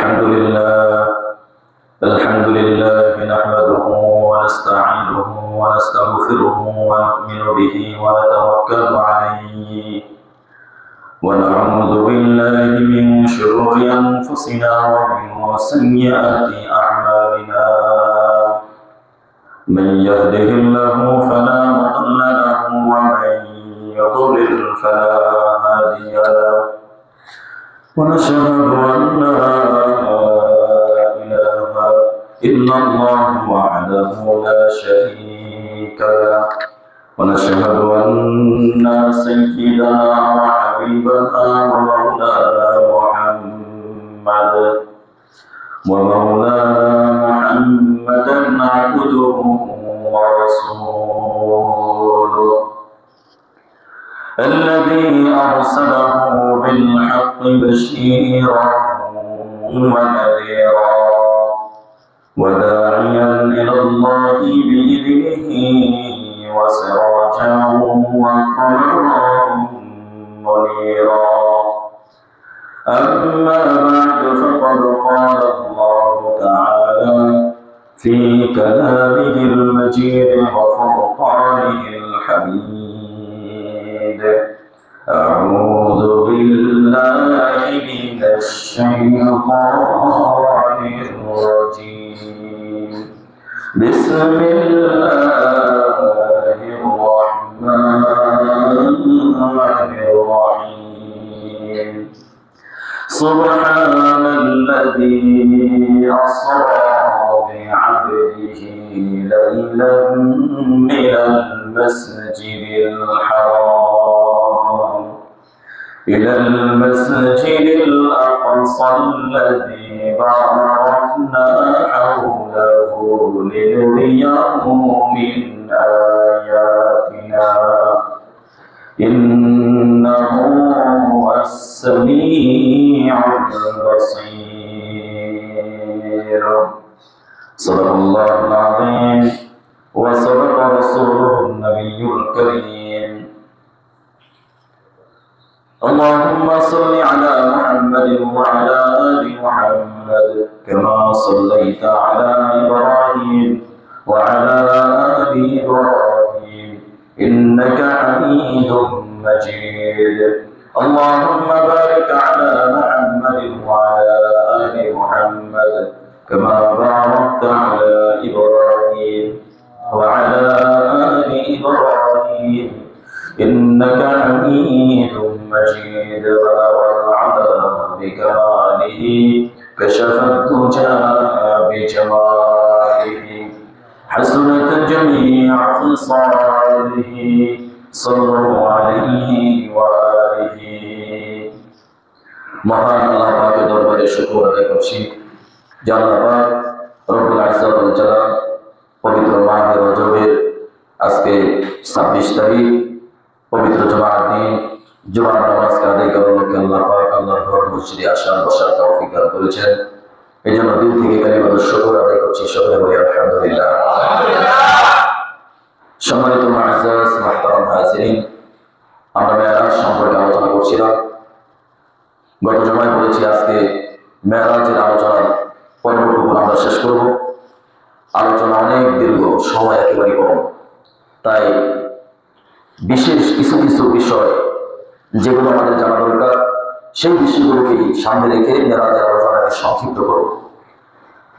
الحمد لله نحمده ونستعينه ونستغفره ونؤمن به ونتوكل عليه ونعوذ بالله من شرور أنفسنا ومن سيئات أعمالنا من يهده الله فلا مضل له ومن يضلل فلا هادي له ونشهد أن لا إله إلا الله وحده لا شريك له ونشهد أن سيدنا وحبيبنا ومولانا محمدا عبده ورسوله الذي أرسله بالحق بشيرا ونذيرا وداعيا إلى الله بإذنه وسراجا وقمرا منيرا أما بعد فقد قال الله تعالى في كلامه المجيد وفرقانه الحميد أعوذ بالله من الشيطان الرجيم بسم الله الرحمن الرحيم سبحان الذي أسرى بعبده ليلا من المسجد الحرام إلى المسجد الأقصى الذي باركنا حوله لنريه من آياتنا إنه هو السميع البصير صدق الله العظيم وصدق رسوله النبي الكريم اللهم صل على محمد وعلى آل محمد كما صليت على إبراهيم وعلى آل إبراهيم إنك حميد مجيد اللهم بارك على محمد وعلى آل محمد كما باركت على إبراهيم وعلى آل إبراهيم إنك حميد مجيد بلغ العذاب بكماله كشف الدجى بجماله حسنت جميع خصاله صلوا عليه وآله মহান আল্লাহ পাকের দরবারে শুকর আদায় করছি যে আল্লাহ পাক রব্বুল ইজ্জত ওয়াল জালাল পবিত্র মাহে রজবের আজকে 26 তারিখ পবিত্র জুমার দিন জুমার নামাজকে আদায় করার লক্ষ্যে আল্লাহ পাক আল্লাহর ঘর মসজিদে আসার বসার তৌফিক দান করেছেন। এই জন্য দিল থেকে কালিমাতুশ শুকর আদায় করছি। সকলে বলি আলহামদুলিল্লাহ। সম্মানিত মুআজ্জাজ মুহতারাম হাজিরিন, আমরা মেরাজ সম্পর্কে আলোচনা করছিলাম। গত জুমায় বলেছি আজকে মেরাজের আলোচনার পর্বটুকু আমরা শেষ করব। আলোচনা অনেক দীর্ঘ, সময় একেবারে কম, তাই বিশেষ কিছু কিছু বিষয় যেগুলো আমাদের জানা দরকার সেই বিষয়গুলোকে সামনে রেখে মেরাজের আলোচনাকে সংক্ষিপ্ত করব।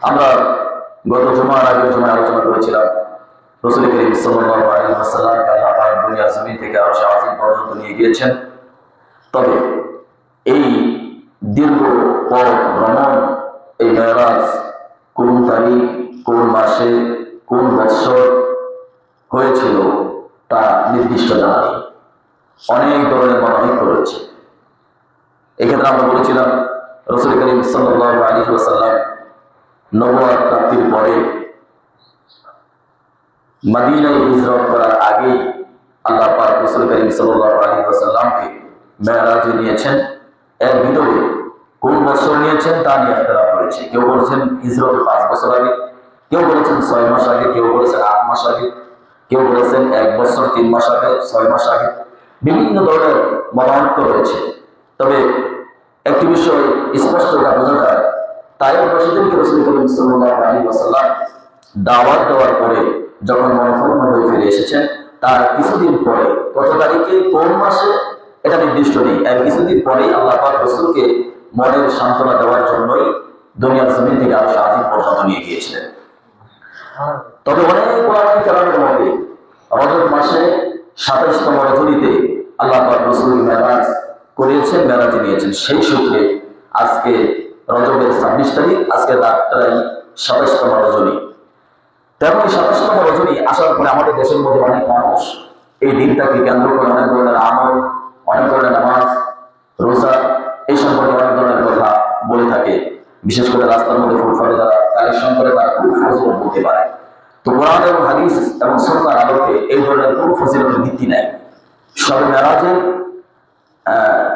আমরা গত জুমার আগের জুমায় আলোচনা করেছিলাম রাসূল করিম সাল্লাল্লাহু আলাইহি ওয়াসাল্লামকে আল্লাহ পাক দুনিয়া জমিন থেকে আরশ আজিম পর্যন্ত নিয়ে গিয়েছেন। তবে এই দীর্ঘ পথ ভ্রমণ, এই মেরাজ কোন তারিখ, কোন মাসে, কোন বৎসর হয়েছিল তা নির্দিষ্ট জানা নেই। অনেক ধরনের মতামত রয়েছে। এক্ষেত্রে আমরা বলেছিলাম রাসূল করিম সাল্লাল্লাহু আলাইহি ওয়াসাল্লাম নবুয়ত প্রাপ্তির পরে মদিনায় হিজরত করার আগে আল্লাহ পাক রাসূল করিম সাল্লাল্লাহু আলাইহি ওয়াসাল্লামকে মেরাজে নিয়েছেন। এর ভিতরে কোন বছর নিয়েছেন তা নিয়ে ইখতিলাফ রয়েছে। কেউ বলেছেন হিজরতের 5 বছর আগে, কেউ বলেছেন 6 মাস আগে, কেউ বলেছেন 8 মাস আগে, কেউ বলেছেন 1 বছর 3 মাস আগে, 6 মাস আগে। বিভিন্ন ধরনের মতামত রয়েছে। তবে একটি বিষয় স্পষ্ট বোঝা যায় তাইবাসীদেরকে রাসূল করিম সাল্লাল্লাহু আলাইহি ওয়াসাল্লাম দাওয়াত দেওয়ার পরে যখন মনোপূর্ণ হয়ে ফিরে এসেছেন, তার কিছুদিন পরে, কত তারিখে কোন মাসে এটা নির্দিষ্ট নেই, এর কিছুদিন পরেই আল্লাহ পাক রাসূলকে মনের সান্ত্বনা দেওয়ার জন্যই দুনিয়ার জমিন থেকে আরশ আজিম পর্যন্ত নিয়ে গিয়েছিলেন। তবে অনেক ওলামায়ে কেরামের মতে রজব মাসে ২৭তম রজনীতে আল্লাহ পাক রাসূল মেরাজ করিয়েছেন, মেরাজে নিয়েছেন। সেই সূত্রে আজকে রজবের ২৬ তারিখ, আজকে রাতটাই ২৭তম রজনী। তেমন ২৭তম রজনী আসার পরে আমাদের দেশের মধ্যে অনেক মানুষ এই দিনটাকে কেন্দ্র করে অনেক ধরনের আমল, অনেক ধরনের নামাজ, রোজা, এই সম্পর্কে অনেক ধরনের কথা বলে থাকে। বিশেষ করে রাস্তার মধ্যে ফুটপাতে যারা কালেকশন করে তারা খুব ফজিলত বলতে পারে। তো কোরআন এবং হাদিস এবং সুন্নাহর আলোকে এই ধরনের কোনো ফজিলতের ভিত্তি নাই। শবে মেরাজের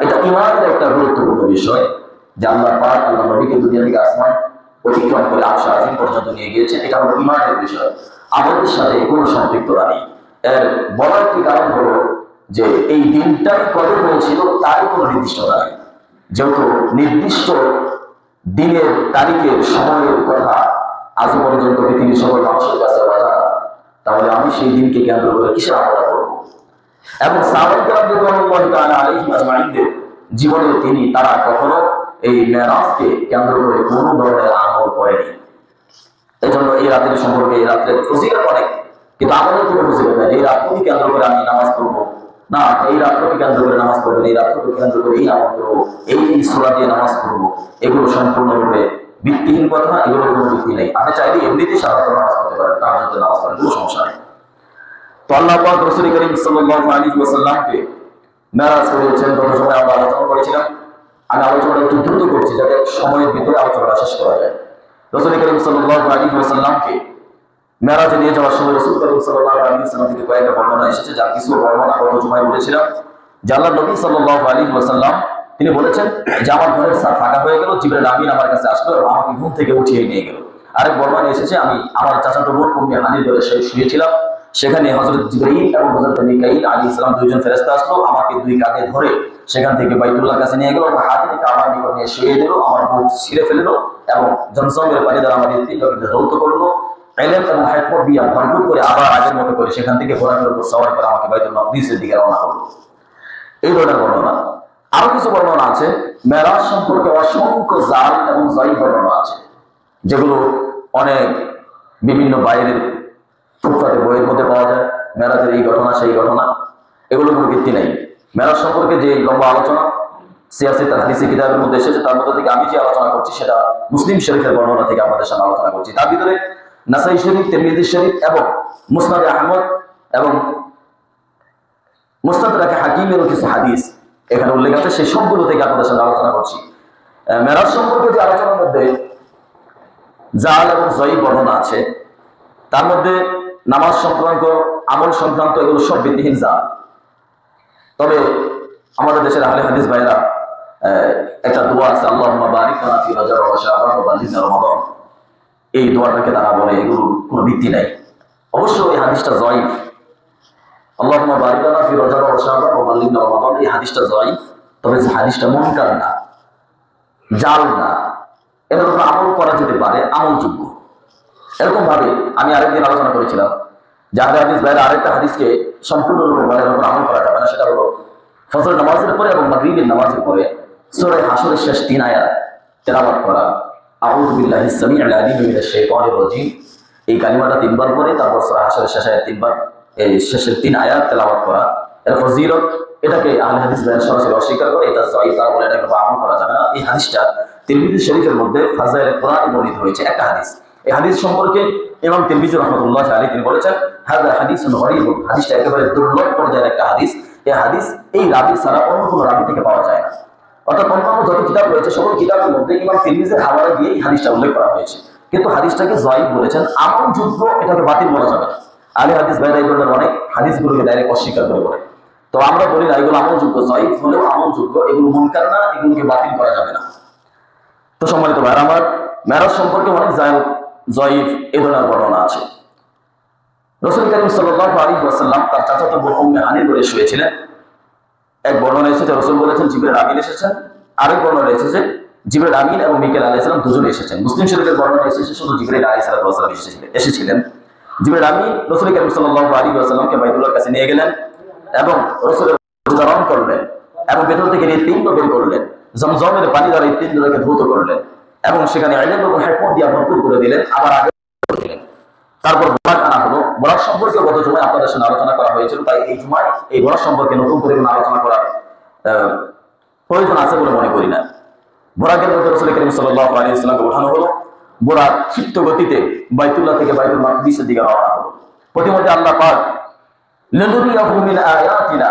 এটা ঈমানের একটা গুরুত্বপূর্ণ বিষয় যে আল্লাহ পাক আল্লাহ নবীকে দুনিয়া থেকে আসমান অতিক্রম করে আরশ আজিম পর্যন্ত নিয়ে গিয়েছেন। এটা হলো ঈমানের বিষয়, আমাদের সাথে কোনো সম্পৃক্ততা নেই। এর বড় একটি কারণ হলো যে এই দিনটাই কবে হয়েছিল তার কোনো নির্দিষ্টতা নেই। যেহেতু নির্দিষ্ট দিনের তারিখের সময়ের কথা আজ পর্যন্ত পৃথিবীর সকল মানুষের কাছে অজানা, তাহলে আমি সেই দিনকে কেন্দ্র করে কিসের আমল করব? এবং সাহাবায়ে কেরাম রাদিয়াল্লাহু তাআলা আলাইহিম আজমাইনদের জীবনে তারা কখনো এই মেরাজকে কেন্দ্র করে কোনো ধরনের আমল করেনি। এই জন্য এই রাতের সম্পর্কে, এই রাতের ফজিলত অনেক, কিন্তু আমাদের কোনো ফজিলত নাই। এই রাতকে কেন্দ্র করে আমি নামাজ পড়বো না, এই রাতকে কেন্দ্র করে নামাজ পড়বেন, এই রাতকে কেন্দ্র করে এই আমল করবো, এই সূরা দিয়ে নামাজ পড়বো, এগুলো সম্পূর্ণরূপে ভিত্তিহীন কথা, এগুলো কোনো ভিত্তি নেই। আপনি চাইলে এমনিতেই সাধারণত নামাজ পড়তে পারেন, তাহাজ্জুদে নামাজ পড়েন, কোনো সমস্যা নেই। তো আল্লাহ পাক রাসূল করিম সাল্লাল্লাহু আলাইহি ওয়াসাল্লামকে মেরাজ করেছেন। গত সময় আমরা আলোচনা করেছিলাম, আমি আলোচনাটা একটু দ্রুত করছি যাতে সময়ের ভিতরে আলোচনাটা শেষ করা যায়। রাসূল করিম সাল্লাল্লাহু আলাইহি ওয়াসাল্লামকে মেরাজে নিয়ে যাওয়ার সময় রাসূল করিম সাল্লাল্লাহু আলাইহি ওয়াসাল্লাম থেকে কয়েকটা বর্ণনা এসেছে, যার কিছু বর্ণনা গত সময় বলেছিলাম যে আল্লাহ নবী সাল্লাল্লাহু আলাইহি ওয়াসাল্লাম তিনি বলেছেন যে আমার ঘরের ছাদ ফাঁকা হয়ে গেল, জিবরাইল আমিন আমার কাছে আসলো এবং আমাকে ঘুম থেকে উঠিয়ে নিয়ে গেল। আরেক বর্ণনা এসেছে আমি আমার চাচাতো বোন উম্মে হানির ঘরে শুয়েছিলাম, সেখানে হযরত জিবরাইল এবং হযরত মিকাঈল আলাইহিস সালাম দুইজন ফেরেশতা আসলো, আমাকে দুই কাঁধে ধরে সেখান থেকে বাইতুল্লাহর কাছে নিয়ে গেল, হাতে কাবার নিকট নিয়ে শুয়ে দিল, আমার বুক ছিঁড়ে ফেললো এবং জমজমের পানি দ্বারা আমাদের তিন লোককে ধৌত করলো, ইলম এবং হিকমত দিয়ে ভরপুর করে আবার আগের মতো করে সেখান থেকে ঘোড়ার উপর সওয়ার করে আমাকে বাইতুল মাকদিসের দিকে রওনা করলো। এই ধরনের বর্ণনা। আরো কিছু বর্ণনা আছে মেরাজ সম্পর্কে, অসংখ্য জাল এবং যায়িফ বর্ণনা আছে, যেগুলো অনেক বিভিন্ন বাইরের ফুটপাতে বইয়ের মধ্যে পাওয়া যায়। মেরাজের এই ঘটনা সেই ঘটনা, এগুলো কোনো ভিত্তি নেই। মেরাজ সম্পর্কে যে লম্বা আলোচনা সিয়াসিত হাদিসে কিতাবের মধ্যে এসেছে, তার মধ্যে থেকে আমি যে আলোচনা করছি সেটা মুসলিম শরীফের বর্ণনা থেকে আপনাদের সামনে আলোচনা করছি। তার ভিতরে নাসাই শরীফ, তিরমিজি শরীফ এবং মুসনাদে আহমদ এবং মুস্তাদরাকে হাকিমেরও কিছু হাদিস এখানে উল্লেখ আছে, সেই সবগুলো থেকে আপনাদের সামনে আলোচনা করছি। মেরাজ সম্পর্কে যে আলোচনার মধ্যে জাল এবং যায়িফ বর্ণনা আছে, তার মধ্যে নামাজ সংক্রান্ত, আমল সংক্রান্ত, এগুলো সব ভিত্তিহীন জাল। তবে আমাদের দেশের আহলে হাদিস ভাইরা একটা দোয়া আছে, আল্লাহুম্মা বারিক লানা ফি রজব ওয়া শাবান ওয়া বাল্লিগনা রমাদান, এই দোয়াটাকে তারা বলে, এগুলো কোনো ভিত্তি নাই। অবশ্য এই হাদিসটা যায়িফ, আল্লাহুম্মা বারিক লানা ফি রজব ওয়া শাবান ওয়া বাল্লিগনা রমাদান, এই হাদিসটা যায়িফ। তবে যে হাদিসটা মুনকার না, জাল না, এর উপর আমল করা যেতে পারে, আমলযোগ্য। এরকম ভাবে আমি আরেকদিন আলোচনা করেছিলাম যে আহলে হাদিস ভাইরা আরেকটা হাদিসকে সম্পূর্ণরূপে বলে এর উপর আমল করা যাবে না, সেটা হলো ফজর নামাজের পরে এবং মাগরিবের নামাজের পরে সূরা হাশরের শেষ 3 আয়াত তেলাওয়াত করা, আউযু বিল্লাহিস সামিউল আলিম মিনাশ শাইতানির রাজীম, এই কালিমাটা 3 বার পরে তারপর সূরা হাশরের শেষ আয়াত 3 বার, এই শেষের 3 আয়াত তেলাওয়াত করা, এর ফজিলত, এটাকে আহলে হাদিস ভাইরা সরাসরি অস্বীকার করে, এটা যায়িফ, তারা বলে এটাকে আমল করা যাবে না। এই হাদিসটা তিরমিজি শরীফের মধ্যে ফাজাইলে কোরআন বর্ণিত হয়েছে একটা হাদিস। এই হাদিস সম্পর্কে ইমাম তিরমিজি রাহমাতুল্লাহ আলাইহি তিনি বলেছেন হাযা হাদিসুন গরীব, হাদিসটা একেবারে দুর্লভ পর্যায়ের একটা হাদিস। এই হাদিস এই রাবি ছাড়া অন্য কোনো রাবি থেকে পাওয়া যায় না। অর্থাৎ অন্যান্য যত কিতাব রয়েছে সকল কিতাবের মধ্যে ইমাম তিরমিজির হাওয়ালা দিয়ে এই হাদিসটা উল্লেখ করা হয়েছে, কিন্তু হাদিসটাকে যায়িফ বলেছেন, আমলযোগ্য, এটাকে বাতিল বলা যাবে না। আহলে হাদিস ভাইরা এই ধরনের অনেক হাদিসগুলোকে ডাইরেক্ট অস্বীকার করে বলে, তো আমরা বলি না এগুলো আমলযোগ্য, যায়িফ হলেও আমলযোগ্য, এগুলো মুনকার না, এগুলোকে বাতিল করা যাবে না। তো সম্মানিত ভাইরা আমার, মেরাজ সম্পর্কে অনেক যায়িফ এই ধরনের বর্ণনা আছে। রাসূল করিম সাল্লাল্লাহু আলাইহি ওয়াসাল্লাম তার চাচাতো বোন উম্মে হানির ঘরে শুয়েছিলেন। এক বর্ণনা এসেছে রাসূল বলেছেন জিবরাইল আমিন এসেছেন, আরেক বর্ণনা এসেছে জিবরাইল আমিন এবং মিকাইল আলাইহিস সালাম দুজনে এসেছেন। মুসলিম শরীফের বর্ণনা এসেছে শুধু জিবরাইল আলাইহিস সালাম এসেছিলেন। জিবরাইল আমিন রাসূল কারীম সাল্লাল্লাহু আলাইহি ওয়াসাল্লামকে বাইতুল্লাহর কাছে নিয়ে গেলেন এবং রাসূলের উচ্চারণ করলেন এবং ভেতর থেকে হৃৎপিণ্ড বের করলেন, জমজমের পানি দ্বারা হৃৎপিণ্ডকে ধৌত করলেন এবং সেখানে ইলম এবং হিকমত দিয়ে ভরপুর করে দিলেন, আবার আগে দিলেন। তারপর বরাক আনা হলো। বরাক সম্পর্কে গত জুমায় আপনাদের সাথে আলোচনা করা হয়েছিল, তাই এই জুমায় এই বরাক সম্পর্কে নতুন করে কোনো আলোচনা করার প্রয়োজন আছে বলে মনে করি না। বরাকের মধ্যে রাসূল কারীম সাল্লাল্লাহু আলাইহি ওয়াসাল্লামকে ওঠানো হলো। বরাক ক্ষিপ্ত গতিতে বাইতুল্লাহ থেকে বাইতুল মাকদিসের দিকে রওনা হলো। প্রতিমধ্যে আল্লাহ পাক লিনুরিয়াহু মিন আয়াতিনা,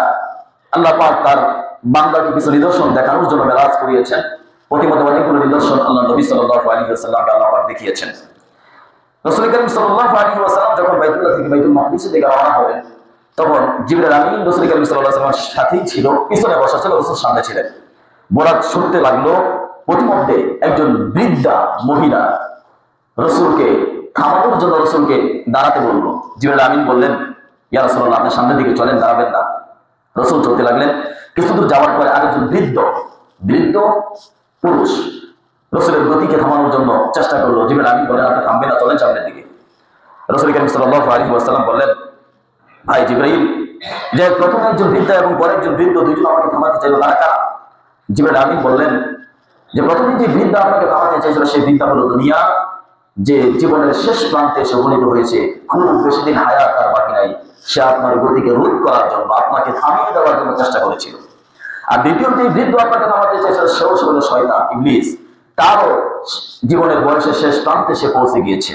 আল্লাহ পাক তার বান্দাকে কিছু নিদর্শন দেখানোর জন্য মেরাজ করিয়েছেন। প্রতিমধ্যে অনেকগুলো নিদর্শন আল্লাহ নবী সাল্লাল্লাহু আলাইহি ওয়াসাল্লামকে আল্লাহ পাক দেখিয়েছেন। রাসূল কারীম সাল্লাল্লাহু আলাইহি ওয়াসাল্লাম যখন বাইতুল্লাহ থেকে বাইতুল মাকদিসের দিকে রওনা হলেন, তখন জিবরাইল আমিন রাসূল কারীম সাল্লাল্লাহু আলাইহি ওয়াসাল্লামের সাথেই ছিল, পিছনে বসা ছিল, রাসূল সামনে ছিলেন। বরাক ছুটতে লাগলো। প্রতিমধ্যে একজন বৃদ্ধা মহিলা রাসূলকে থামানোর জন্য রাসূলকে দাঁড়াতে বলল। জিবরাইল আমিন বললেন, ইয়া রাসূলুল্লাহ, আপনি সামনের দিকে চলেন, দাঁড়াবেন না। রাসূল চলতে লাগলেন। কিছু দূর যাওয়ার পরে আরেকজন বৃদ্ধ পুরুষ রাসূলের গতিকে থামানোর জন্য চেষ্টা করলো। জিবরাইল আমিন বললেন, আপনি থামবেন না, চলেন সামনের দিকে। রাসূল কারীম সাল্লাল্লাহু আলাইহি ওয়াসাল্লাম বললেন, ভাই জিবরাইল, যে প্রথমে একজন বৃদ্ধা এবং পরে একজন বৃদ্ধ দুইজন আমাকে থামাতে চাইল, তারা কারা? জিবরাইল আমিন বললেন যে প্রথমে যে বৃদ্ধা আপনাকে থামাতে চাইছিল সেই বৃদ্ধা হলো দুনিয়া, যে জীবনের শেষ প্রান্তে এসে উপনীত হয়েছে, খুব বেশি দিন হায়াত তার বাকি নাই, সে আপনার গতিকে রোধ করার জন্য, আপনাকে থামিয়ে দেওয়ার জন্য চেষ্টা করেছিল। আর দ্বিতীয় যে বৃদ্ধ আপনাকে থামাতে চাইছিল সেও হলো শয়তান, ইবলিস। তারও জীবনের বয়সের শেষ প্রান্তে সে পৌঁছে গিয়েছে,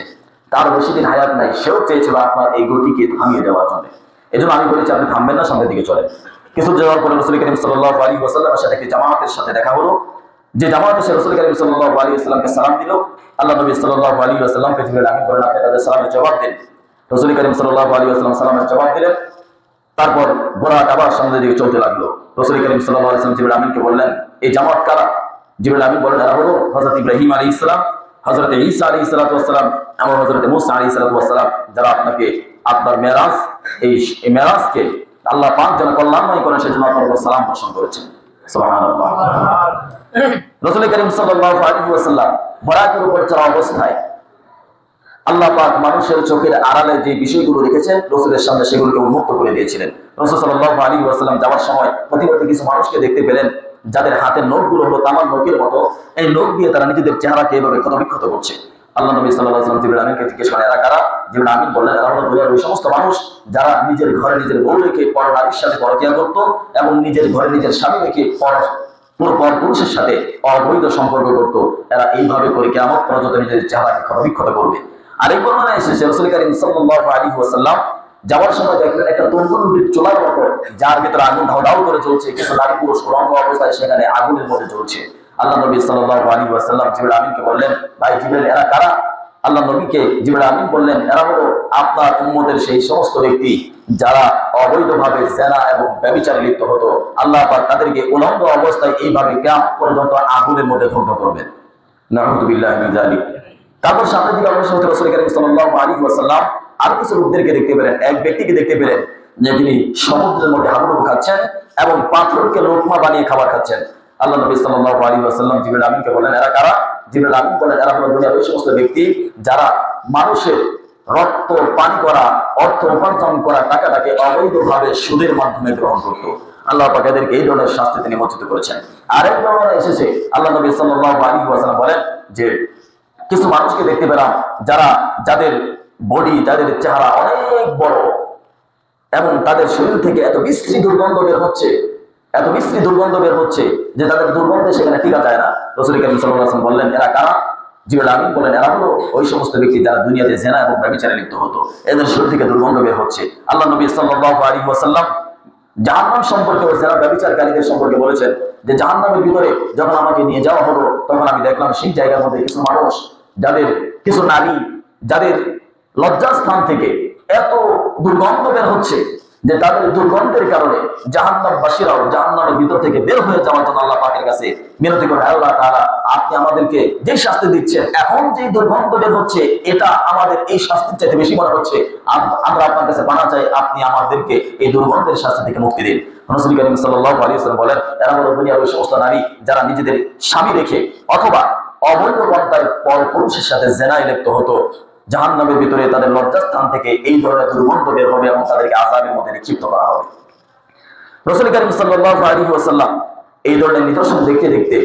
তার বেশি দিন হায়াত নাই, সেও চেয়েছিল আপনার এই গতিকে থামিয়ে দেওয়ার জন্য। এই জন্য আমি বলেছি আপনি থামবেন না, সামনের দিকে চলেন। কিছু যাওয়ার পরে রাসূল কারীম সাল্লাল্লাহু আলাইহি ওয়াসাল্লামের সাথে একটি জামাতের সাথে দেখা হলো। যে জামাত এসে রাসূল কারীম সাল্লাল্লাহু আলাইহি ওয়াসাল্লামকে সালাম দিল। আল্লাহ নবী সাল্লাল্লাহু আলাইহি ওয়াসাল্লামকে জিবরাইল আমিন বললেন, আপনি তাদের সালামের জবাব দিন। রাসূল কারীম সাল্লাল্লাহু আলাইহি ওয়াসাল্লাম সালামের জবাব দিলেন। তারপর বরাক আবার সামনের দিকে চলতে লাগলো। রাসূল কারীম সাল্লাল্লাহু আলাইহি ওয়াসাল্লাম জিবরাইল আমিনকে বললেন, এই জামাত কারা? জিবরাইল আমিন বললেন, এরা হলো হযরত ইব্রাহিম আলাইহিস সালাম, হযরত ঈসা আলাইহিস সালাতু ওয়াস সালাম এবং হযরত মুসা আলাইহিস সালাতু ওয়াস সালাম, যারা আপনাকে আপনার মেরাজ, এই মেরাজকে আল্লাহ পাক যেন কল্যাণময় করেন সেজন্য আপনার উপর সালাম বর্ষণ করেছেন। সুবহানাল্লাহ। রাসূল কারীম সাল্লাল্লাহু আলাইহি ওয়াসাল্লাম বরাকের উপর চড়া অবস্থায় আল্লাহ পাক মানুষের চোখের আড়ালে যে বিষয়গুলো রেখেছেন রাসূলের সামনে সেগুলোকে উন্মুক্ত করে দিয়েছিলেন। রাসূল সাল্লাল্লাহু আলাইহি ওয়াসাল্লাম যাওয়ার সময় প্রতিমধ্যে কিছু মানুষকে দেখতে পেলেন যাদের হাতের নখগুলো হলো তামার নখের মতো। এই নখ দিয়ে তারা নিজেদের চেহারাকে এভাবে ক্ষতবিক্ষত করছে। আল্লাহ নবী সাল্লাল্লাহু আলাইহি ওয়াসাল্লাম জিবরাইল আমিনকে জিজ্ঞেস করেন, এরা কারা? জিবরাইল আমিন বললেন, এরা হলো দুনিয়ার ওই সমস্ত মানুষ যারা নিজের ঘরে নিজের বউ রেখে পর নারীর সাথে পরকীয়া করত এবং নিজের ঘরে নিজের স্বামী রেখে পর পুরুষের সাথে অবৈধ সম্পর্ক করত। এরা এইভাবে করে কিয়ামত পর্যন্ত নিজের চেহারাকে ক্ষতবিক্ষত করবে। আরেক বর্ণনা এসেছে রাসূল কারীম সাল্লাল্লাহু আলাইহি ওয়াসাল্লাম যাওয়ার সময় দেখলেন একটা তন্দুরের চুলার মতো, যার ভিতরে আগুন ধাউ ধাউ করে জ্বলছে, কিছু নারী পুরুষ রঙ অবস্থায় সেখানে আগুনের মধ্যে জ্বলছে। আল্লাহ নবী সাল্লাল্লাহু আলাইহি ওয়াসাল্লাম জিবরাইল আমিনকে বললেন, ভাই জিবরাইল, এরা কারা? আল্লাহ নবীকে জিবরাইল আমিন বললেন, এরা হলো আপনার উম্মতের সেই সমস্ত ব্যক্তি যারা অবৈধভাবে জিনা এবং ব্যভিচারে লিপ্ত হতো। আল্লাহ পাক তাদেরকে উলঙ্গ অবস্থায় এইভাবে কিয়ামত পর্যন্ত আগুনের মধ্যে দগ্ধ করবেন। নাউযু বিল্লাহি মিন যালিক। তারপর সামনের দিকে অগ্রসর হতে রাসূল কারীম সাল্লাল্লাহু আলাইহি ওয়াসাল্লাম আরো কিছু লোকদেরকে দেখতে পেলেন। এক ব্যক্তিকে দেখতে পেলেন যে তিনি সমুদ্রের মধ্যে হাবুডুবু খাচ্ছেন এবং পাথরকে লোকমা বানিয়ে খাবার খাচ্ছেন। আল্লাহ নবী সাল্লাল্লাহু আলাইহি ওয়াসাল্লাম জিবরাইল আমিনকে বললেন, এরা কারা? জিবরাইল আমিন বলেন, এরা হলো দুনিয়ার ওই সমস্ত ব্যক্তি যারা মানুষের রক্ত পানি করা, অর্থ উপার্জন করা টাকাটাকে অবৈধভাবে সুদের মাধ্যমে গ্রহণ করত। আল্লাহ পাক এদেরকে এই ধরনের শাস্তি তিনি মোচিত করেছেন। আরেক বর্ণনা এসেছে আল্লাহ নবী সাল্লাল্লাহু আলাইহি ওয়াসাল্লাম বলেন যে কিছু মানুষকে দেখতে পেলাম যাদের বডি, যাদের চেহারা অনেক বড় এবং তাদের শরীর থেকে এত বিশ্রী দুর্গন্ধ বের হচ্ছে যে তাদের দুর্গন্ধে সেখানে টিকা যায় না। রাসূল কারীম সাল্লাল্লাহু আলাইহি ওয়াসাল্লাম বললেন, এরা কারা? জিবরাইল আমিন বলেন, এরা হলো ওই সমস্ত ব্যক্তি যারা দুনিয়াতে জিনা এবং ব্যভিচারে লিপ্ত হতো, এদের শরীর থেকে দুর্গন্ধ বের হচ্ছে। আল্লাহ নবী সাল্লাল্লাহু আলাইহি ওয়াসাল্লাম জাহান্নাম সম্পর্কে ও জিনা ব্যভিচারকারীদের সম্পর্কে বলেছেন যে জাহান্নামের ভিতরে যখন আমাকে নিয়ে যাওয়া হলো তখন আমি দেখলাম সেই জায়গার মধ্যে কিছু মানুষ, কিছু নারী যাদের লজ্জাস্থান থেকে এত দুর্গন্ধ বের হচ্ছে যে তাদের দুর্গন্ধের কারণে জাহান্নামবাসীরাও জাহান্নামের ভিতর থেকে বের হয়ে যাওয়ার জন্য আল্লাহ পাকের কাছে মিনতি করে, আল্লাহ তাআলা আপনি আমাদেরকে যে শাস্তি দিচ্ছেন, এখন যে দুর্গন্ধ বের হচ্ছে এটা আমাদের এই শাস্তির চাইতে বেশি মনে হচ্ছে, আমরা আপনার কাছে পানা চাই আপনি আমাদেরকে এই দুর্গন্ধের শাস্তি থেকে মুক্তি দিন। রাসূল করিম সাল্লাল্লাহু আলাইহি ওয়াসাল্লাম বলেন, এরা হলো দুনিয়ার ওই সমস্ত নারী যারা নিজেদের স্বামী রেখে অথবা অবৈধ পন্থায় পরপুরুষের সাথে জেনায় লিপ্ত হতো। জাহান্নামের ভিতরে তাদের লজ্জাস্থান থেকে এই ধরনের দুর্গন্ধ বের হবে এবং তাদেরকে আযাবের মধ্যে নিক্ষিপ্ত করা হবে। রাসূল করিম সাল্লাল্লাহু আলাইহি ওয়াসাল্লাম এই ধরনের নিদর্শন দেখতে দেখতে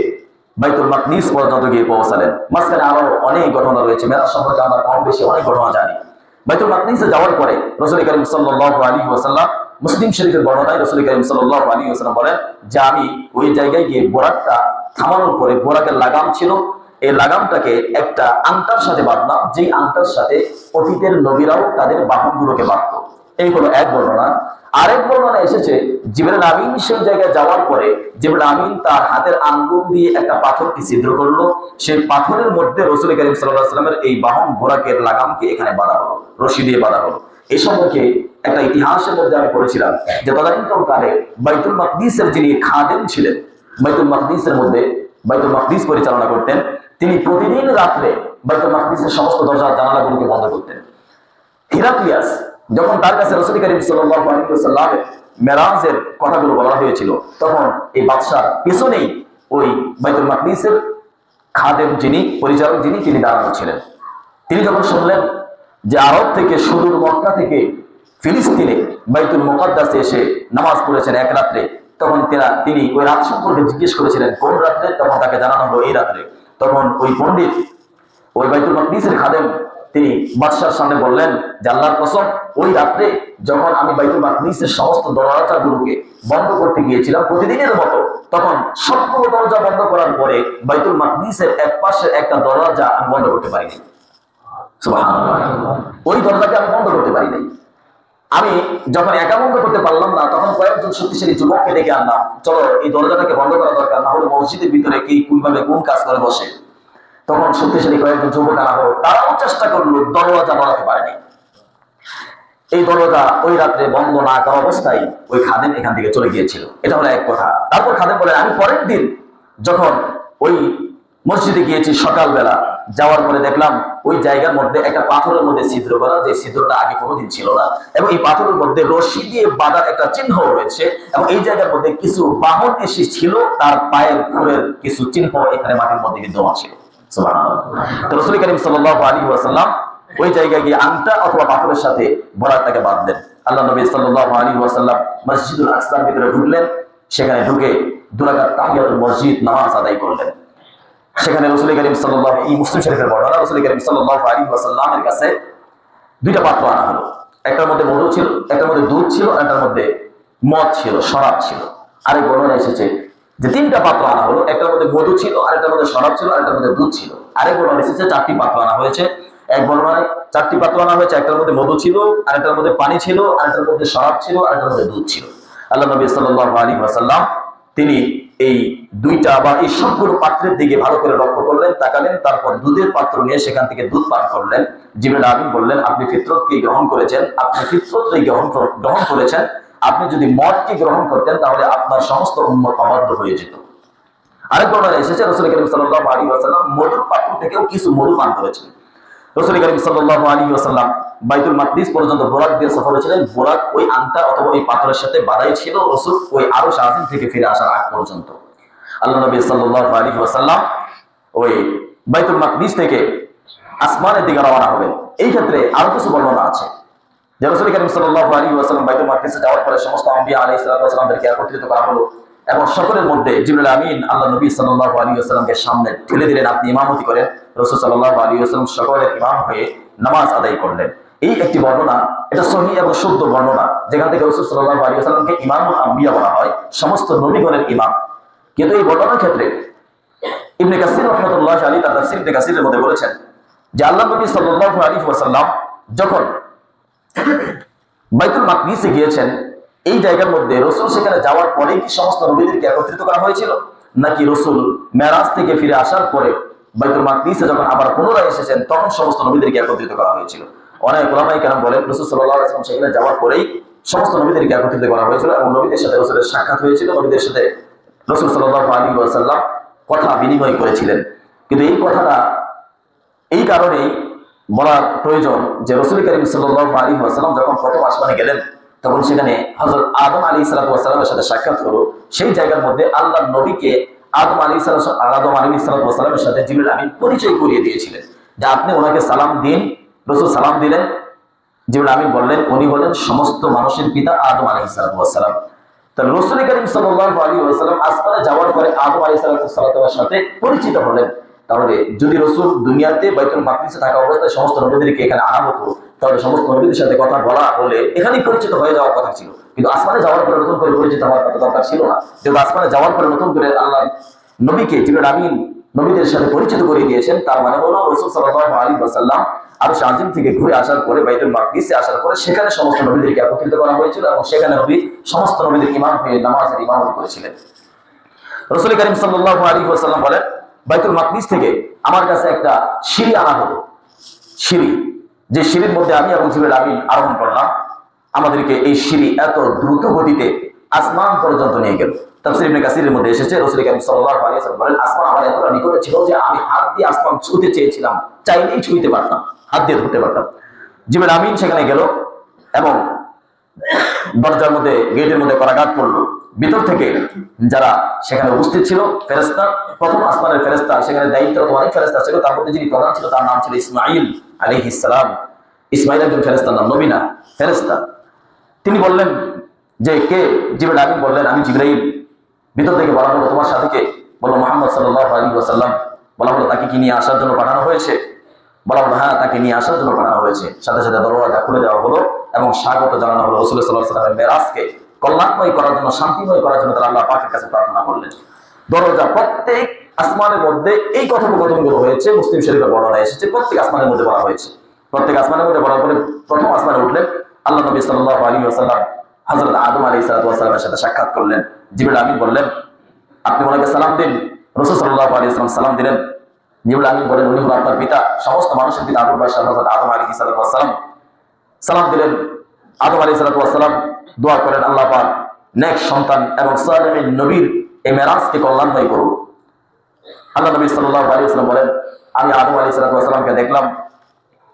বাইতুল মাকদিস পর্যন্ত গিয়ে পৌঁছালেন। মাঝখানে আরো অনেক ঘটনা রয়েছে, মেরাজ সম্পর্কে আমরা কম বেশি অনেক ঘটনা জানি। বাইতুল মাকদিসে যাওয়ার পরে রাসূল করিম সাল্লাল্লাহু আলাইহি ওয়াসাল্লাম, মুসলিম শরীফের বর্ণনায় রাসূল করিম সাল্লাল্লাহু আলাইহি ওয়াসাল্লাম বলেন যে আমি ওই জায়গায় গিয়ে বোরাকটা থামানোর পরে, বোরাকের লাগাম ছিল, এই লাগামটাকে একটা আংটার সাথে বাঁধলাম, যেই আংটার সাথে অতীতের নবীরাও তাদের বাহনগুলোকে বাঁধত। এই হলো এক বর্ণনা। আরেক বর্ণনা এসেছে জিবরাইল আমিন সেই জায়গায় যাওয়ার পরে জিবরাইল আমিন তার হাতের আঙ্গুল দিয়ে একটা পাথরকে ছিদ্র করলো, সেই পাথরের মধ্যে রাসূল করিম সাল্লাল্লাহু আলাইহি ওয়াসাল্লামের এই বাহন বোরাকের লাগামকে এখানে বাঁধা হলো, রশি দিয়ে বাঁধা হলো। এই সম্পর্কে একটা ইতিহাসের মধ্যে আমি পড়েছিলাম যে তদানীন্তনকালে বাইতুল মাকদিসের যিনি খাদেম ছিলেন, বাইতুল মাকদিসের মধ্যে বাইতুল মাকদিস পরিচালনা করতেন, তিনি প্রতিদিন রাত্রে বাইতুল মাকদিসের সমস্ত দরজা জানালাগুলোকে বন্ধ করতেন। হিরাক্লিয়াস যখন তার কাছে রাসূল করিম সাল্লাল্লাহু আলাইহি ওয়াসাল্লামের মেরাজের কথাগুলো বলা হয়েছিল, তখন এই বাদশার পিছনেই ওই বাইতুল মাকদিসের খাদেম যিনি, পরিচালক যিনি, তিনি দাঁড়ানো ছিলেন। তিনি যখন শুনলেন যে আরব থেকে, সুদূর মক্কা থেকে ফিলিস্তিনে বাইতুল মুকাদ্দাসে এসে নামাজ পড়েছেন এক রাত্রে, তখন তিনি ওই রাত সম্পর্কে জিজ্ঞেস করেছিলেন কোন রাত্রে, তখন তাকে জানানো হলো এই রাত্রে। তখন ওই পণ্ডিত, ওই বাইতুল মাকদিসের খাদেম, তিনি বাদশার সামনে বললেন যে আল্লাহর কসম, ওই রাত্রে যখন আমি বাইতুল মাকদিসের সমস্ত দরজাগুলোকে বন্ধ করতে গিয়েছিলাম প্রতিদিনের মতো, তখন সবগুলো দরজা বন্ধ করার পরে বাইতুল মাকদিসের এক পাশে একটা দরজা আমি বন্ধ করতে পারিনি। সুবহানাল্লাহ, ওই দরজাকে আমি বন্ধ করতে পারি নাই। আমি যখন একা বন্ধ করতে পারলাম না, তখন কয়েকজন শক্তিশালী যুবককে ডেকে আনলাম, চলো এই দরজাটাকে বন্ধ করা দরকার, না হলে মসজিদের ভিতরে কি কোনভাবে কোন কাজ করে বসে। তখন শক্তিশালী কয়েকজন যুবক আনা হলো, তারাও চেষ্টা করলো, দরজা বাড়াতে পারেনি। এই দরজা ওই রাত্রে বন্ধ না করা অবস্থায় ওই খাদেম এখান থেকে চলে গিয়েছিল। এটা হলো এক কথা। তারপর খাদেম বলে, আমি পরের দিন যখন ওই মসজিদে গিয়েছি সকালবেলা, যাওয়ার পরে দেখলাম ওই জায়গার মধ্যে একটা পাথরের মধ্যে ছিদ্র করা, যে ছিদ্রটা আগে কোনোদিন ছিল না, এবং এই পাথরের মধ্যে রশি দিয়ে বাঁধার একটা চিহ্ন রয়েছে, এবং এই জায়গার মধ্যে কিছু বাহন এসে ছিল, তার পায়ের উপরের কিছু চিহ্ন এখানে মাটির মধ্যে বিদ্যমান ছিল। সুবহানাল্লাহ। তো রাসূল করিম সাল্লাল্লাহু আলাইহি ওয়াসাল্লাম ওই জায়গায় গিয়ে আংটা অথবা পাথরের সাথে বোরাকটাকে বাঁধলেন। আল্লাহ নবী সাল্লাল্লাহু আলাইহি ওয়াসাল্লাম মসজিদুল আকসার ভিতরে ঢুকলেন, সেখানে ঢুকে দুই রাকাত তাহিয়াতুল মসজিদ নামাজ আদায় করলেন। সেখানে রাসূল করিম সাল্লাল্লাহু আলাইহি, মুসলিম শরীফের বর্ণনা, রাসূল করিম সাল্লাল্লাহু আলাইহি ওয়াসাল্লামের কাছে দুইটা পাত্র আনা হলো। একটার মধ্যে মধু ছিল, একটার মধ্যে দুধ ছিল, একটার মধ্যে মদ ছিল, শরাব ছিল। আরেক বর্ণনা এসেছে যে তিনটা পাত্র আনা হলো, একটার মধ্যে মধু ছিল, আরেকটার মধ্যে শরাব ছিল, আরেকটার মধ্যে দুধ ছিল। আরেক বর্ণনা এসেছে চারটি পাত্র আনা হয়েছে। এক বর্ণনায় চারটি পাত্র আনা হয়েছে, একটার মধ্যে মধু ছিল, আরেকটার মধ্যে পানি ছিল, আরেকটার মধ্যে শরাব ছিল, আরেকটার মধ্যে দুধ ছিল। আল্লাহ নবী সাল্লাল্লাহু আলাইহি ওয়াসাল্লাম তিনি এই দুইটা বা এই সবগুলো পাত্রের দিকে ভালো করে লক্ষ্য করলেন, তাকালেন, তারপর দুধের পাত্র নিয়ে সেখান থেকে দুধ পান করলেন। জিবরাইল আমিন বললেন, আপনি ফিতরতকে গ্রহণ করেছেন, আপনি ফিতরতকে গ্রহণ করেছেন, আপনি যদি মদকে গ্রহণ করতেন তাহলে আপনার সমস্ত উম্মত অবাধ্য হয়ে যেত। আরেক বর্ণনা এসেছে রাসূল করিম সাল্লাল্লাহু আলাইহি ওয়াসাল্লাম মধুর পাত্র থেকেও কিছু মধু পান করেছেন। রাসূল করিম সাল্লাল্লাহু আলাইহি ওয়াসাল্লাম বাইতুল মাকদিস পর্যন্ত বোরাক দিয়ে সফরে ছিলেন। বোরাক ওই আংটা অথবা ওই পাথরের সাথে বাঁধাই ছিল রাসূল ওই আরশ আজিম থেকে ফিরে আসার আগ পর্যন্ত। আল্লাহ নবী সাল্লাল্লাহু আলাইহি ওয়াসাল্লাম ওই বাইতুল মাকদিস থেকে আসমানের দিকে রওনা হবেন। এই ক্ষেত্রে আরো কিছু বর্ণনা আছে যে রাসূল করিম সাল্লাল্লাহু আলাইহি ওয়াসাল্লাম বাইতুল মাকদিসে যাওয়ার পরে সমস্ত আম্বিয়া আলাইহিস সালাতু ওয়াসালামদেরকে একত্রিত করা হলো, এবং সকলের মধ্যে জিবরাইল আমিন আল্লাহ নবী সাল্লাল্লাহু আলাইহি ওয়াসাল্লামকে সামনে ঠেলে দিলেন, আপনি ইমামতি করেন। রাসূল সাল্লাল্লাহু আলাইহি ওয়াসাল্লাম সকলের ইমাম হয়ে নামাজ আদায় করলেন। এই একটি বর্ণনা, এটা সহিহ এবং শুদ্ধ বর্ণনা, যেখান থেকে রাসূল সাল্লাল্লাহু আলাইহি ওয়াসাল্লামকে ইমামুল আম্বিয়া বলা হয়, সমস্ত নবীগণের ইমাম। কিন্তু এই বর্ণনার ক্ষেত্রে ইবনে কাসির রাহমাতুল্লাহি আলাইহি তার তাফসীর ইবনে কাসিরের মধ্যে বলেছেন যে আল্লাহ নবী সাল্লাল্লাহু আলাইহি ওয়াসাল্লাম যখন বাইতুল মাকদিসে গিয়েছেন, এই জায়গার মধ্যে রাসূল সেখানে যাওয়ার পরে কি সমস্ত নবীদেরকে একত্রিত করা হয়েছিল, নাকি রাসূল মেরাজ থেকে ফিরে আসার পরে বাইতুল মাকদিসে যখন আবার পুনরায় এসেছেন তখন সমস্ত নবীদেরকে একত্রিত করা হয়েছিল? অনেক উলামায়ে কেরাম বলেন রাসূল সাল্লাল্লাহু আলাইহি ওয়াসাল্লাম সেখানে যাওয়ার পরেই সমস্ত নবীদেরকে একত্রিত করা হয়েছিল এবং নবীদের সাথে রাসূলের সাক্ষাৎ হয়েছিল, নবীদের সাথে রাসূল সাল্লাল্লাহু আলাইহি ওয়াসাল্লাম কথা বিনিময় করেছিলেন। কিন্তু এই কথাটা এই কারণেই বলা প্রয়োজন যে রাসূল করিম সাল্লাল্লাহু আলাইহি ওয়াসাল্লাম যখন প্রথম আসমানে গেলেন তখন সেখানে হযরত আদম আলাইহিস সালামের সাথে সাক্ষাৎ হলো। সেই জায়গার মধ্যে আল্লাহর নবীকে আদম আলাইহিস সালামের সাথে জিবরিল আমিন পরিচয় করিয়ে দিয়েছিলেন যে আপনি ওনাকে সালাম দিন। রাসূল সালাম দিলেন, জিবরিল আমিন বললেন উনি হলেন সমস্ত মানুষের পিতা আদম আলাইহিস সালাম। তো রাসূল করিম সাল্লাল্লাহু আলাইহি ওয়াসাল্লাম আসমানে যাওয়ার পরে আদম আলাইহিস সালামের সাথে পরিচিত হলেন। তাহলে যদি রাসূল দুনিয়াতে বাইতুল মাকদিসে থাকা অবস্থায় সমস্ত নবীদেরকে এখানে আনা হতো তাহলে সমস্ত নবীদের সাথে কথা বলা হলে এখানেই পরিচিত হয়ে যাওয়ার কথা ছিল। কিন্তু আসমানে যাওয়ার পরে নতুন করে পরিচিত হওয়ার কথা দরকার ছিল না, যেহেতু আসমানে যাওয়ার পরে নতুন করে আল্লাহ নবীকে জিবরিল আমিন নবীদের সাথে পরিচিত করিয়ে দিয়েছেন। তার মানে হলো রাসূল সাল্লাল্লাহু আলাইহি ওয়াসাল্লাম আরশ আজিম থেকে ঘুরে আসার পরে বাইতুল মাকদিসে আসার পরে সেখানে সমস্ত নবীদেরকে একত্রিত করা হয়েছিল এবং সেখানে নবী সমস্ত নবীদের ইমাম হয়ে নামাজের ইমামতি করেছিলেন। রাসূল করিম সাল্লাল্লাহু আলাইহি ওয়াসাল্লাম বলেন বাইতুল মাকদিস থেকে আমার কাছে একটা সিঁড়ি আনা হলো, সিঁড়ি যে সিঁড়ির মধ্যে আমি এবং জিবরিল আমিন আরোহণ করলাম, আমাদেরকে এই সিঁড়ি এত দ্রুত গতিতে আসমান পর্যন্ত নিয়ে গেল। তাফসীর ইবনে কাসিরের মধ্যে এসেছে রাসূল করিম সাল্লাল্লাহু আলাইহি ওয়াসাল্লাম বলেন আসমান আমার এতটা নিকটে ছিল যে আমি হাত দিয়ে আসমান ছুঁতে চেয়েছিলাম, চাইলেই ছুঁইতে পারতাম, হাত দিয়ে ধরতে পারতাম। জিবরিল আমিন সেখানে গেল এবং দরজার মধ্যে গেটের মধ্যে করাঘাত করলো। ভিতর থেকে যারা সেখানে উপস্থিত ছিল ফেরেশতা, প্রথম আসমানের ফেরেশতা, সেখানে দায়িত্বরত অনেক ফেরেশতা ছিল, তার মধ্যে যিনি প্রধান ছিল তার নাম ছিল ইসমাঈল আলাইহিস সালাম। ইসমাঈল একজন ফেরেশতার নাম, নবী না, ফেরেশতা। তিনি বললেন যে কে? জিবরিল আমিন বললেন আমি জিবরাইল। ভিতর থেকে বলা হলো তোমার সাথে কে? বলল মুহাম্মদ সাল্লাল্লাহু আলাইহি ওয়াসাল্লাম। বলা হলো তাকে কি নিয়ে আসার জন্য পাঠানো হয়েছে? বলা হলো হ্যাঁ, তাকে নিয়ে আসার জন্য পাঠানো হয়েছে। সাথে সাথে দরওয়াজা খুলে দেওয়া হলো এবং স্বাগত জানানো হলো। রাসূল সাল্লাল্লাহু আলাইহি ওয়াসাল্লামের মেরাজকে কল্যাণময় করার জন্য, শান্তিময় করার জন্য তারা আল্লাহ পাকের কাছে প্রার্থনা করলেন। দরজা প্রত্যেক আসমানের মধ্যে এই কথোপকথনগুলো হয়েছে, মুসলিম শরীফের বর্ণনা এসেছে, প্রত্যেক আসমানের মধ্যে বলা হয়েছে। প্রত্যেক আসমানের মধ্যে বলার পরে প্রথম আসমানে উঠলেন আল্লাহ নবী সাল্লাল্লাহু আলাইহি ওয়াসাল্লাম হযরত আদম আলাইহিস সালামের সাথে সাক্ষাৎ করলেন। জিবরিল আমিন বললেন আপনি ওনাকে সালাম দিন। রাসূল সাল্লাল্লাহু আলাইহি ওয়াসাল্লাম সালাম দিলেন। জিবরিল আমিন বলেন উনি হলেন আপনার পিতা, সমস্ত মানুষের পিতা আবুল বাশার হযরত আদম আলাইহিস সালাম। সালাম দিলেন। আদম আলাইহিস সালাম দোয়া করেন আল্লাহ পাক নেক সন্তান এবং সালেহিন নবীর এই মেরাজকে কল্যাণময় করুন। আল্লাহ নবী সাল্লাল্লাহু আলাইহি ওয়াসাল্লাম বলেন আমি আদম আলাইহিস সালামকে দেখলাম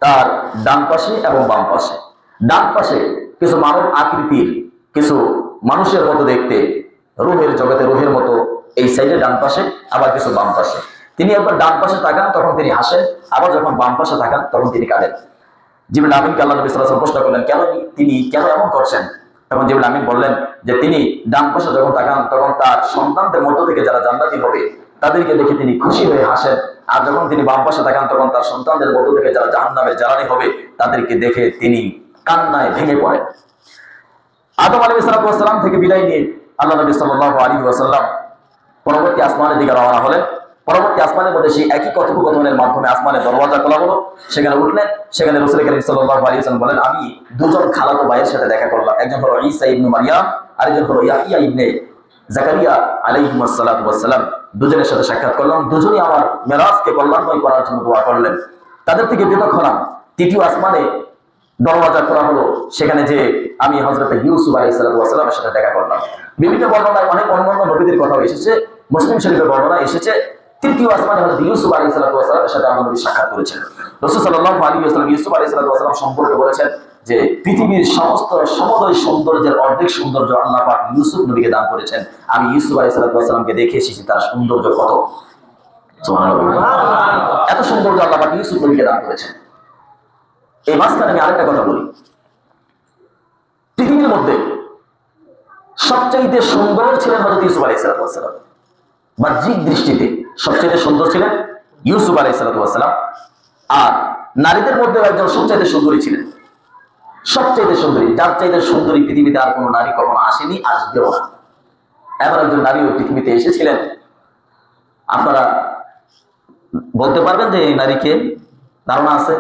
তার ডান পাশে এবং বাম পাশে। ডান পাশে কিছু মানব আকৃতির, কিছু মানুষের মতো দেখতে, রূহের জগতে রূহের মতো এই সাইডে ডান পাশে, আবার কিছু বাম পাশে। তিনি একবার ডান পাশে তাকান তখন তিনি হাসেন, আবার যখন বাম পাশে তাকান তখন তিনি কাঁদেন। জিবরিল আমিনকে আল্লাহ নবী সাল্লাল্লাহু আলাইহি ওয়াসাল্লাম প্রশ্ন করলেন তিনি কেন এমন করছেন? তখন জিবরিল আমিন বললেন যে তিনি ডান পাশে যখন তাকান তখন তার সন্তানদের মধ্য থেকে যারা জান্নাতি হবে তাদেরকে দেখে তিনি খুশি হয়ে হাসেন, আর যখন তিনি বাম পাশে তাকান তখন তার সন্তানদের মধ্য থেকে যারা জাহান্নামের জ্বালানি হবে তাদেরকে দেখে তিনি কান্নায় ভেঙে পড়েন। আদম আলাইহিস সালাম থেকে বিদায় নিয়ে আল্লাহ নবী সাল্লাল্লাহু আলাইহি ওয়াসাল্লাম পরবর্তী আসমানের দিকে রওনা হলেন। পরবর্তী আসমানের মধ্যে সেই একই কথোপকথনের মাধ্যমে আসমানের দরওয়াজা খোলা হলো, সেখানে উঠলেন। সেখানে রাসূল করিম সাল্লাল্লাহু আলাইহি ওয়াসাল্লাম বলেন আমি দুজন খালাতো ভাইয়ের সাথে দেখা করলাম, একজন হলো ঈসা ইবনে মারইয়াম, আরেকজন হলো ইয়াহইয়া ইবনে জাকারিয়া আলাইহিস সালাতু ওয়াস সালাম। দুজনের সাথে সাক্ষাৎ করলাম, দুজনই আমার মেরাজকে কল্যাণময় করার জন্য দোয়া করলেন। তাদের থেকে পৃথক হলাম। তৃতীয় আসমানে দরওয়াজা খোলা হলো, সেখানে যে আমি হযরত ইউসুফ আলাইহিস সালামের সাথে দেখা করলাম। বিভিন্ন বর্ণনায় অনেক অন্যান্য নবীদের কথাও এসেছে, মুসলিম শরীফের বর্ণনা এসেছে তৃতীয় আসমানে হযরত ইউসুফ আলাইহিস সালামের সাথে আল্লাহ নবী সাক্ষাৎ করেছেন। রাসূল সাল্লাল্লাহু আলাইহি ওয়াসাল্লাম ইউসুফ আলাইহিস সালাম সম্পর্কে বলেছেন যে পৃথিবীর সমস্ত সমুদয় সৌন্দর্যের অর্ধেক সৌন্দর্য আল্লাহ পাক ইউসুফ নবীকে দান করেছেন। আমি ইউসুফ আলাইহিস সালামকে দেখে এসেছি তার সৌন্দর্য কত, সুবহানাল্লাহ, এত সৌন্দর্য আল্লাহ পাক ইউসুফ নবীকে দান করেছেন। এই মাঝখানে আমি আরেকটা কথা বলি, পৃথিবীর মধ্যে সবচাইতে সুন্দর ছিলেন হযরত ইউসুফ আলাইহিস সালাম। বাহ্যিক দৃষ্টিতে সবচেয়ে সুন্দর ছিলেন ইউসুফ আলাইহিস সালাম। আর নারীদের মধ্যে একজন সবচেয়ে সুন্দরী ছিলেন, সবচেয়ে সুন্দরী, যার চাইতে সুন্দরী পৃথিবীতে আর কোনো নারী কখনো আসেনি, আসবেও না। এমন একজন নারী ওই পৃথিবীতে এসেছিলেন। আপনারা বলতে পারবেন যে এই নারীকে? ধারণা আছে?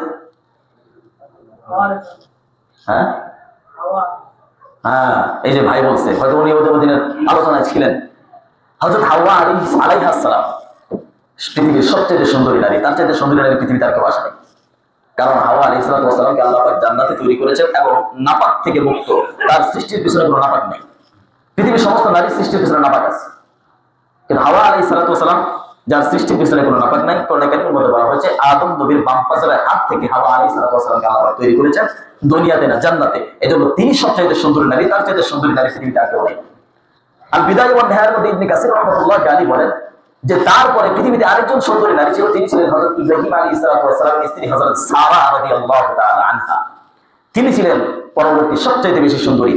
হ্যাঁ হ্যাঁ, এই যে ভাই বলছে, হয়তো উনি ওদের দিনের আলোচনায় ছিলেন। হযরত হাওয়া আলাইহিস সালাম পৃথিবীর সবচেয়ে সুন্দরী নারী, তার চাইতে সুন্দরী নারী পৃথিবীতে আর কেউ আসে নাই। কারণ হাওয়া আলাইহিস সালামকে আল্লাহ পাক জান্নাতে তৈরি করেছেন এবং নাপাক থেকে মুক্ত। তার সৃষ্টির পিছনে কোনো নাপাক নেই। পৃথিবীর সমস্ত নারী সৃষ্টির পিছনে নাপাক আছে, কিন্তু হাওয়া আলাইহিস সালাম যার সৃষ্টির পিছনে কোনো নাপাক নাই। কোরআনে কারীমের মধ্যে বলা হয়েছে আদম নবীর বাম পাশের হাত থেকে হাওয়া আলাইহিস সালামকে আল্লাহ পাক তৈরি করেছেন দুনিয়াতে না জান্নাতে। এজন্য তিনি সবচেয়ে সুন্দরী নারী, তার চাইতে সুন্দরী নারী পৃথিবীতে আর কেউ নেই। আল বিদায়া ওয়ান নিহায়ার মধ্যে ইবনে কাসির রাহমাতুল্লাহ আলাইহি বলেন যে তারপরে পৃথিবীতে আরেকজন সুন্দরী নারী ছিল, তিনি ছিলেন হযরত ইব্রাহিম আলাইহিস সালামের স্ত্রী হযরত সারা রাদিয়াল্লাহু তাআলা আনহা। তিনি ছিলেন পরবর্তী সবচেয়ে বেশি সুন্দরী।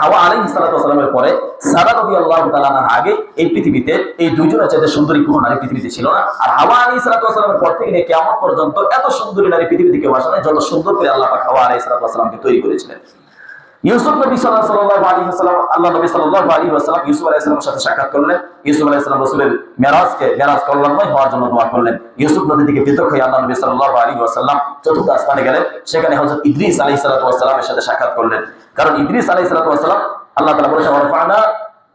হাওয়া আলাইহিস সালামের পরে সারা রাদিয়াল্লাহু তাআলা আনহা আগে এই পৃথিবীতে এই দুইজনের চাইতে সুন্দরী কোনো নারী পৃথিবীতে ছিল না। আর হাওয়া আলাইহিস সালামের পর থেকে নিয়ে কিয়ামত পর্যন্ত এত সুন্দরী নারী পৃথিবীতে কেউ আসে নাই যত সুন্দর করে আল্লাহ পাক হাওয়া আলাইহিস সালামকে তৈরি করেছিলেন। ইউসুফ নবী সাল্লাল্লাহু আলাইহি ওয়াসাল্লাম, আল্লাহ নবী সাল্লাল্লাহু আলাইহি ওয়াসাল্লাম ইউসুফ আলাইহিস সালামের সাথে সাক্ষাৎ করলেন। ইউসুফ আলাইহিস সালাম রাসূলের মেরাজ কল্যাণময় হওয়ার জন্য দোয়া করলেন। ইউসুফ নদী থেকে পৃথক হয়ে আল্লাহ নবী সাল্লাল্লাহু আলাইহি ওয়াসাল্লাম চতুর্থ আসমানে গেলেন। সেখানে হযরত ইদ্রিস আলাইহিস সালামের সাথে সাক্ষাৎ করলেন। কারণ ইদ্রিস আলাইহিস সালাম আল্লাহ তাআলা বলেছেন ওয়ারফা'না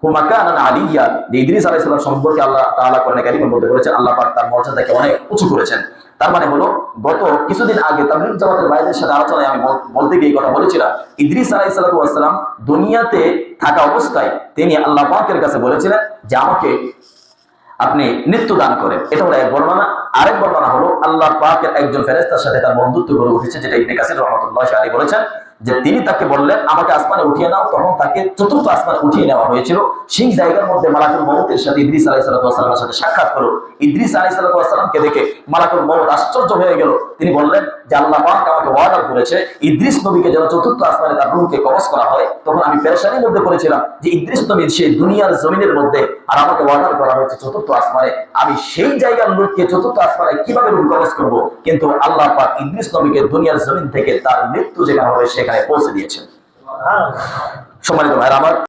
হু মাকানান আলিয়্যা, যে ইদ্রিস আলাইহিস সালাম সম্পর্কে আল্লাহ তাআলা কোরআনে কারীমের মধ্যে বলেছেন আল্লাহ পাক তার মর্যাদাকে অনেক উঁচু করেছেন। তার মানে হলো গত কিছুদিন আগে তাবলীগ জামাতের ভাইদের সাথে আলোচনায় আমি বলতে গিয়ে কথা বলেছিলাম, ইদ্রিস আলাইহিস সালাম দুনিয়াতে থাকা অবস্থায় তিনি আল্লাহ পাকের কাছে বলেছিলেন যে আমাকে আপনি মৃত্যু দান করেন। এটা হলো এক বর্ণনা। আরেক বর্ণনা হলো আল্লাহ পাকের একজন ফেরেশতার সাথে তার বন্ধুত্ব গড়ে উঠেছে, যেটা ইবনে কাসির রাহমাতুল্লাহি আলাইহি বলেছেন যে তিনি তাকে বললেন আমাকে আসমানে উঠিয়ে নাও। তখন তাকে চতুর্থ আসমানে উঠিয়ে নেওয়া হয়েছিল। সেই জায়গার মধ্যে মালাকুল মউতের সাথে ইদ্রিস আলাইহিস সালামের সাথে সাক্ষাৎ হলো। ইদ্রিস আলাইহিস সালামকে দেখে মালাকুল মউত আশ্চর্য হয়ে গেল। তিনি বললেন যে আল্লাহ পাক আমাকে ওয়াদা করেছে ইদ্রিস নবীকে যেন চতুর্থ আসমানে তার রূহকে কবজ করা হয়। তখন আমি পেরেশানির মধ্যে পড়েছিলাম যে ইদ্রিস নবী সেই দুনিয়ার জমিনের মধ্যে, আর আমাকে ওয়াদা করা হয়েছে চতুর্থ আসমানে, আমি সেই জায়গার লোককে চতুর্থ আসমানে কিভাবে রূহ কবজ করব? কিন্তু আল্লাহ পাক ইদ্রিস নবীকে দুনিয়ার জমিন থেকে তার মৃত্যু যেখানে হবে সেখানে পৌঁছে দিয়েছেন। সম্মানিত ভাইরা আমার,